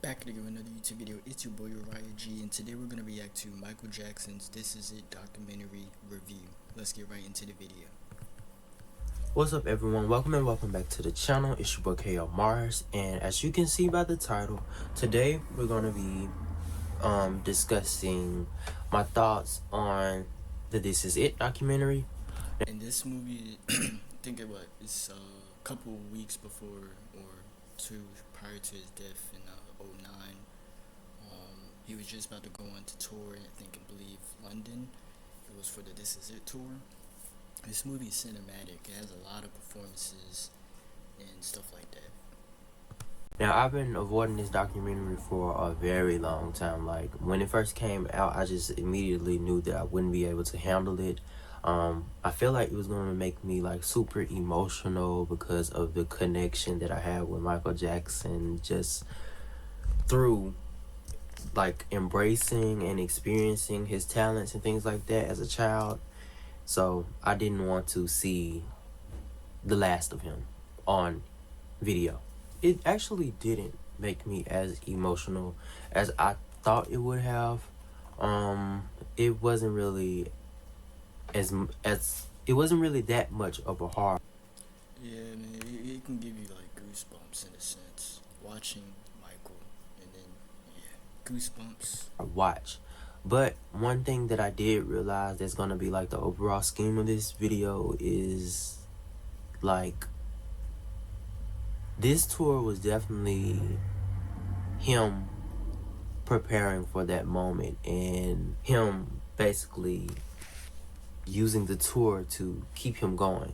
Back again with another YouTube video. It's your boy Uriah G, and today we're gonna react to Michael Jackson's "This Is It" documentary review. Let's get right into the video. What's up, everyone? Welcome back to the channel. It's your boy KL Mars, and as you can see by the title, today we're gonna be discussing my thoughts on the "This Is It" documentary. In this movie, I think it's a couple weeks before or two prior to his death in '09. He was just about to go on to tour, I believe London. It was for the "This Is It" tour. This movie is cinematic. It has a lot of performances and stuff like that. Now, I've been avoiding this documentary for a very long time. Like, when it first came out, I just immediately knew that I wouldn't be able to handle it. I feel like it was going to make me like super emotional because of the connection that I had with Michael Jackson, just through like embracing and experiencing his talents and things like that as a child. So I didn't want to see the last of him on video. It actually didn't make me as emotional as I thought it would have. It wasn't really it wasn't really that much of a horror. Yeah, man, it can give you like goosebumps in a sense watching Michael, and then goosebumps. Watch. But one thing that I did realize that's gonna be like the overall scheme of this video is like this tour was definitely him preparing for that moment and him basically using the tour to keep him going,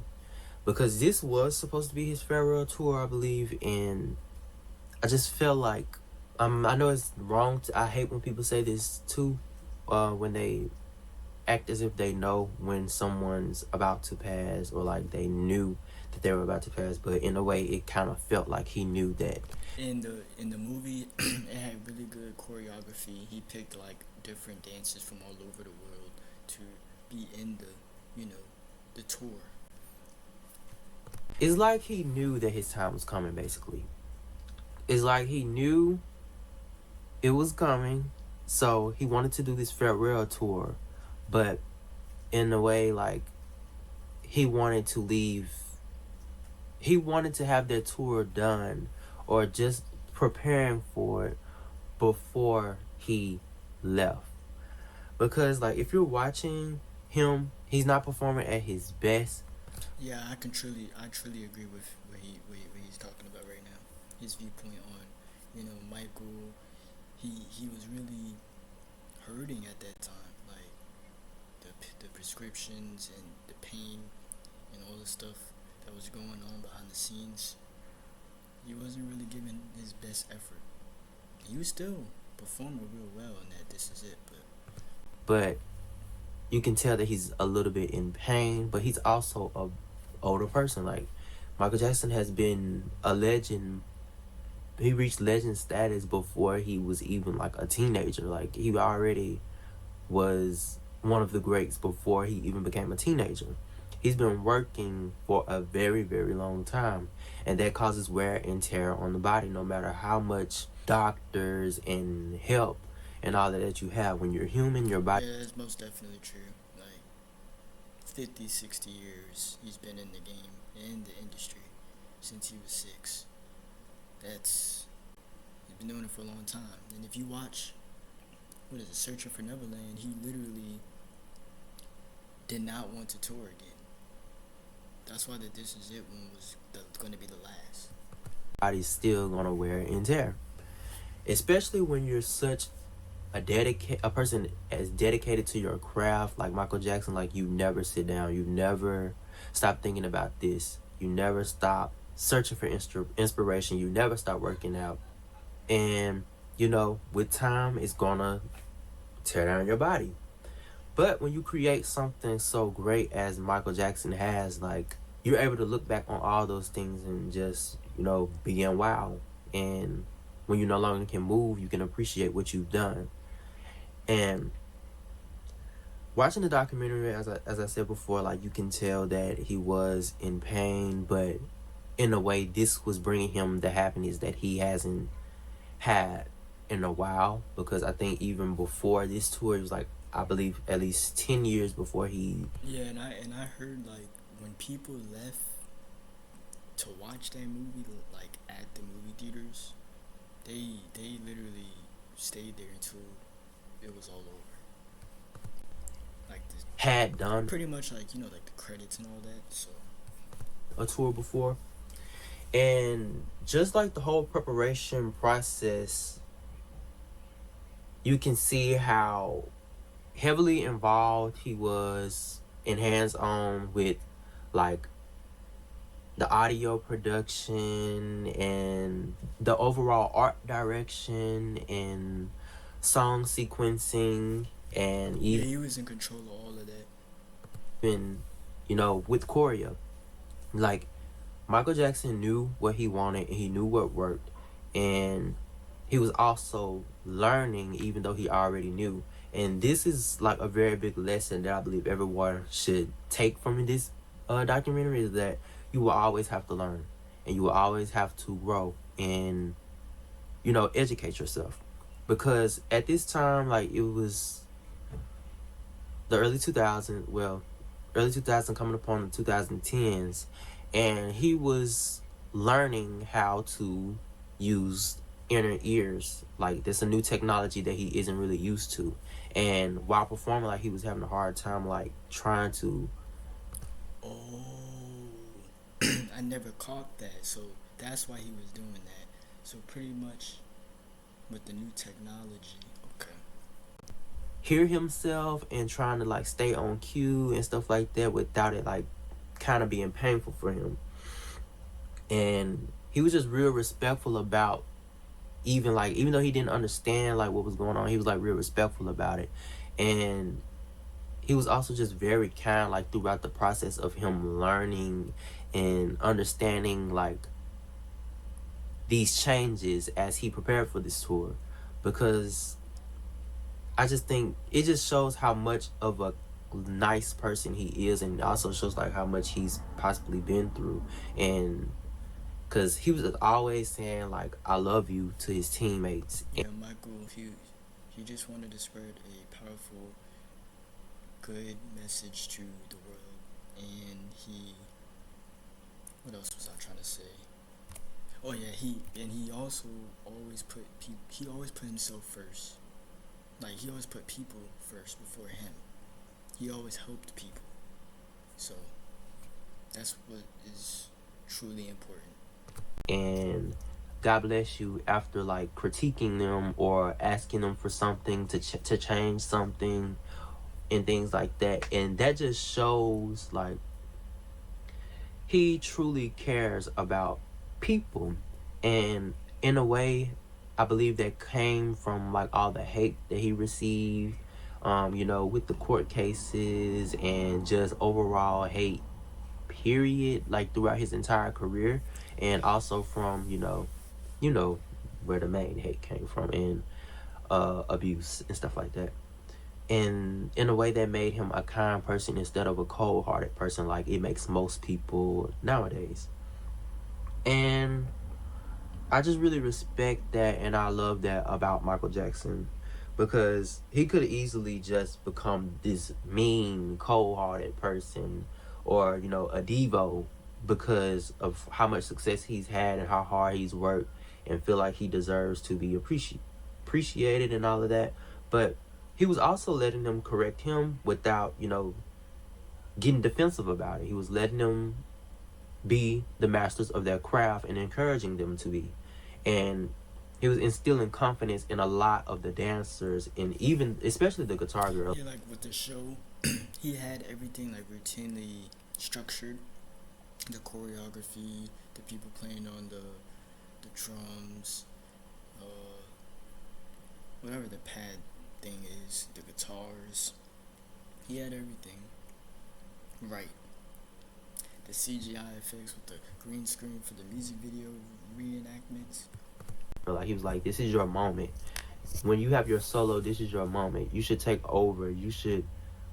because this was supposed to be his farewell tour, I believe, and I just felt like I know it's wrong I hate when people say this too, when they act as if they know when someone's about to pass, or like they knew that they were about to pass, but in a way it kind of felt like he knew that. In the movie, it had really good choreography. He picked like different dancers from all over the world to be in the tour. It's like he knew that his time was coming, basically. It's like he knew it was coming, so he wanted to do this farewell tour, but in a way, like, he wanted to leave. He wanted to have that tour done, or just preparing for it before he left. Because, like, if you're watching him, he's not performing at his best. Yeah, I truly agree with what he's talking about right now. His viewpoint on, Michael. He was really hurting at that time, like the prescriptions and the pain and all the stuff that was going on behind the scenes. He wasn't really giving his best effort. He was still performing real well in that "This Is It," but you can tell that he's a little bit in pain, but he's also a older person. Like, Michael Jackson has been a legend. He reached legend status before he was even like a teenager. Like, he already was one of the greats before he even became a teenager. He's been working for a very, very long time, and that causes wear and tear on the body, no matter how much doctors and help and all that you have. When you're human, your body... Yeah, that's most definitely true. Like 50, 60 years he's been in the game, in the industry, since he was 6. He's been doing it for a long time. And if you watch, Searching for Neverland, he literally did not want to tour again. That's why the "This Is It" one was going to be the last. Body's still gonna wear and tear, especially when you're such a person as dedicated to your craft like Michael Jackson. Like, you never sit down, you never stop thinking about this, you never stop searching for inspiration, you never stop working out, and with time it's gonna tear down your body. But when you create something so great as Michael Jackson has, like, you're able to look back on all those things and just begin wow. And when you no longer can move, you can appreciate what you've done. And watching the documentary, as I said before, like, you can tell that he was in pain, but in a way this was bringing him the happiness that he hasn't had in a while, because I think even before this tour, it was like, I believe at least 10 years before he. Yeah, and I heard like when people left to watch that movie, like at the movie theaters, they literally stayed there until it was all over. Like this, Had done pretty much like like the credits and all that. So a tour before. And just like the whole preparation process, you can see how heavily involved he was and hands on with like the audio production and the overall art direction and song sequencing, and yeah, he was in control of all of that. even with choreo. Like, Michael Jackson knew what he wanted and he knew what worked, and he was also learning even though he already knew. And this is like a very big lesson that I believe everyone should take from this documentary, is that you will always have to learn and you will always have to grow and educate yourself, because at this time, like, it was the early 2000s, early 2000 coming upon the 2010s, and he was learning how to use inner ears. Like, there's a new technology that he isn't really used to, and while performing, like, he was having a hard time like trying to. Oh, I never caught that. So that's why he was doing that. So pretty much with the new technology. Okay. Hear himself and trying to like stay on cue and stuff like that without it like kind of being painful for him. And he was just real respectful about, even though he didn't understand like what was going on, he was like real respectful about it. And he was also just very kind, like, throughout the process of him learning and understanding like these changes as he prepared for this tour, because I just think it just shows how much of a nice person he is, and also shows like how much he's possibly been through. And because he was always saying like "I love you" to his teammates. Yeah, Michael, he just wanted to spread a powerful, good message to the world, and what else was I trying to say? Oh yeah, he also always put himself first. Like, he always put people first before him. He always helped people. So that's what is truly important. And God bless you after like critiquing them or asking them for something to change something and things like that. And that just shows like he truly cares about people. And in a way, I believe that came from like all the hate that he received, with the court cases and just overall hate, period, like throughout his entire career. And also from, where the main hate came from, and abuse and stuff like that. And in a way that made him a kind person instead of a cold-hearted person like it makes most people nowadays. And I just really respect that, and I love that about Michael Jackson, because he could easily just become this mean, cold-hearted person, or a Devo, because of how much success he's had and how hard he's worked, and feel like he deserves to be appreciated and all of that. But he was also letting them correct him without getting defensive about it. He was letting them be the masters of their craft and encouraging them to be. And he was instilling confidence in a lot of the dancers, and even especially the guitar girl. Yeah, like with the show, he had everything like routinely structured. The choreography, the people playing on the drums, whatever the pad thing is, the guitars. He had everything right. The CGI effects with the green screen for the music video reenactments. Like, he was like, this is your moment. When you have your solo, this is your moment. You should take over. You should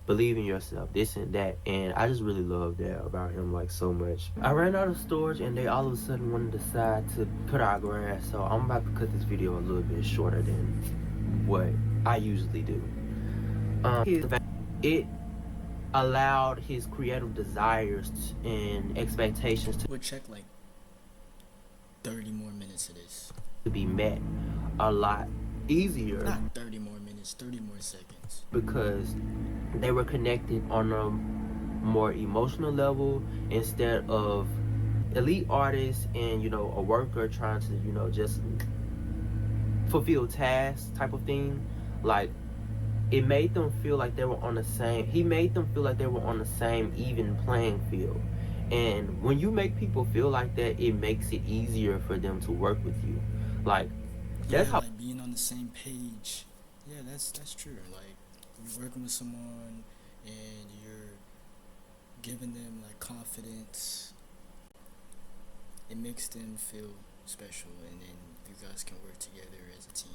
believe in yourself, this and that. And I just really love that about him, like, so much. I ran out of storage and they all of a sudden wanted to decide to cut our grass, so I'm about to cut this video a little bit shorter than what I usually do. It allowed his creative desires and expectations We'll check like 30 more minutes of this. to be met a lot easier. Not 30 more minutes, 30 more seconds. Because they were connected on a more emotional level instead of elite artists and, you know, a worker trying to, you know, just fulfill tasks type of thing. Like, it made them feel like they were on the same, he made them feel like they were on the same even playing field. And when you make people feel like that, it makes it easier for them to work with you. Like, that's how, like being on the same page. Yeah, that's true. Like, you're working with someone and you're giving them like confidence. It makes them feel special, and then you guys can work together as a team.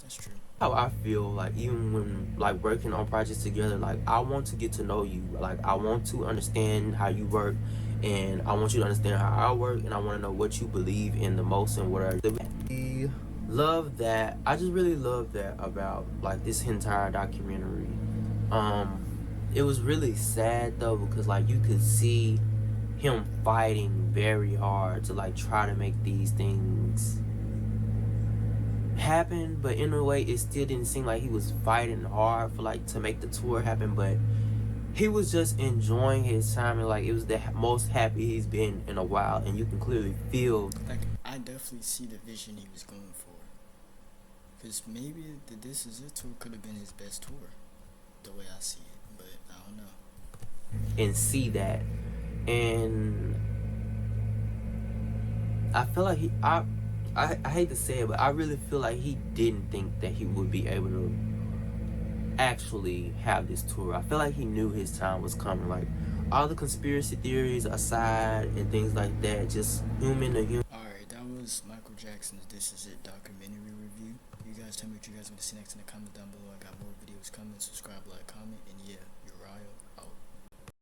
That's true. how I feel, like, even when, like, working on projects together, like, I want to get to know you. Like, I want to understand how you work, and I want you to understand how I work, and I want to know what you believe in the most and what are the love that. I just really love that about, like, this entire documentary. It was really sad though, because, like, you could see him fighting very hard to, like, try to make these things happen, but in a way it still didn't seem like he was fighting hard for, like, to make the tour happen, but he was just enjoying his time, and, like, it was the most happy he's been in a while, and you can clearly feel, like, I definitely see the vision he was going for, because maybe the This Is It tour could have been his best tour, the way I see it, but I don't know. and see that. And I feel like I hate to say it, but I really feel like he didn't think that he would be able to actually have this tour. I feel like he knew his time was coming. Like, all the conspiracy theories aside and things like that, just human to human. Alright, that was Michael Jackson's This Is It documentary review. You guys tell me what you guys want to see next in the comments down below. I got more videos coming. Subscribe, like, comment, and yeah, Uriah.